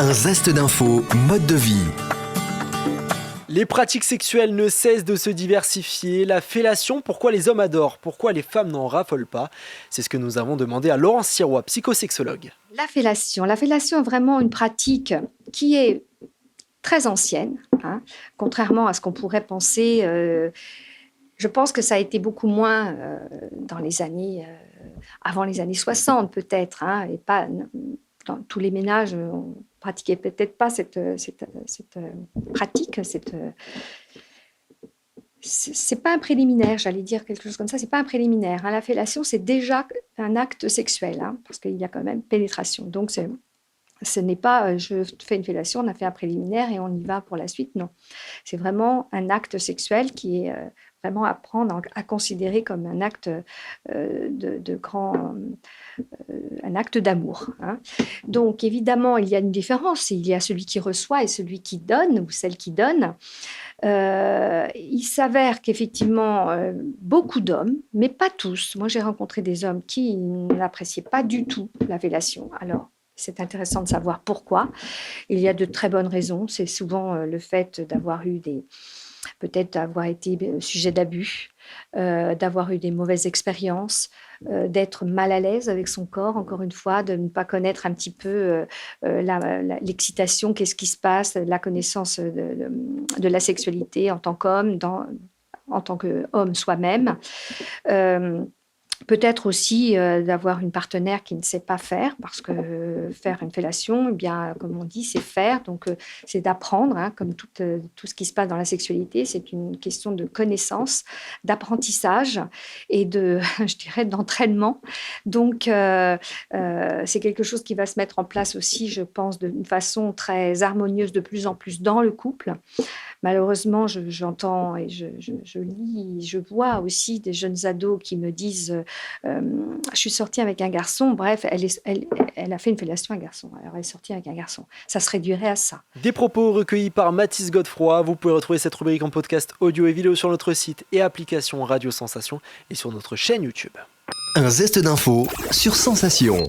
Un zeste d'infos, mode de vie. Les pratiques sexuelles ne cessent de se diversifier. La fellation, pourquoi les hommes adorent, pourquoi les femmes n'en raffolent pas? C'est ce que nous avons demandé à Laurence Sirois, psychosexologue. La fellation est vraiment une pratique qui est très ancienne, contrairement à ce qu'on pourrait penser. Je pense que ça a été beaucoup moins dans les années, avant les années 60 peut-être, et pas dans tous les ménages, on pratiquait peut-être pas cette pratique. C'est pas un préliminaire, j'allais dire quelque chose comme ça. C'est pas un préliminaire. La fellation, c'est déjà un acte sexuel, parce qu'il y a quand même pénétration. Donc ce n'est pas je fais une fellation, on a fait un préliminaire et on y va pour la suite. Non, c'est vraiment un acte sexuel qui est vraiment à prendre, à considérer comme un acte un acte d'amour. Donc évidemment, il y a une différence. Il y a celui qui reçoit et celui qui donne ou celle qui donne. Il s'avère qu'effectivement, beaucoup d'hommes, mais pas tous. Moi, j'ai rencontré des hommes qui n'appréciaient pas du tout la fellation. Alors, c'est intéressant de savoir pourquoi. Il y a de très bonnes raisons. C'est souvent le fait d'avoir eu peut-être d'avoir été sujet d'abus, d'avoir eu des mauvaises expériences, d'être mal à l'aise avec son corps, encore une fois, de ne pas connaître un petit peu l'excitation, qu'est-ce qui se passe, la connaissance de la sexualité en tant qu'homme, en tant qu'homme soi-même. Peut-être aussi d'avoir une partenaire qui ne sait pas faire, parce que faire une fellation, eh bien, comme on dit, c'est faire. Donc, c'est d'apprendre, comme tout ce qui se passe dans la sexualité. C'est une question de connaissance, d'apprentissage et je dirais, d'entraînement. Donc, c'est quelque chose qui va se mettre en place aussi, je pense, d'une façon très harmonieuse de plus en plus dans le couple. Malheureusement, j'entends et je lis, je vois aussi des jeunes ados qui me disent je suis sortie avec un garçon, bref, elle a fait une fellation à un garçon, alors elle est sortie avec un garçon. Ça se réduirait à ça. Des propos recueillis par Mathis Godefroy. Vous pouvez retrouver cette rubrique en podcast audio et vidéo sur notre site et application Radio Sensation et sur notre chaîne YouTube. Un zeste d'infos sur Sensation.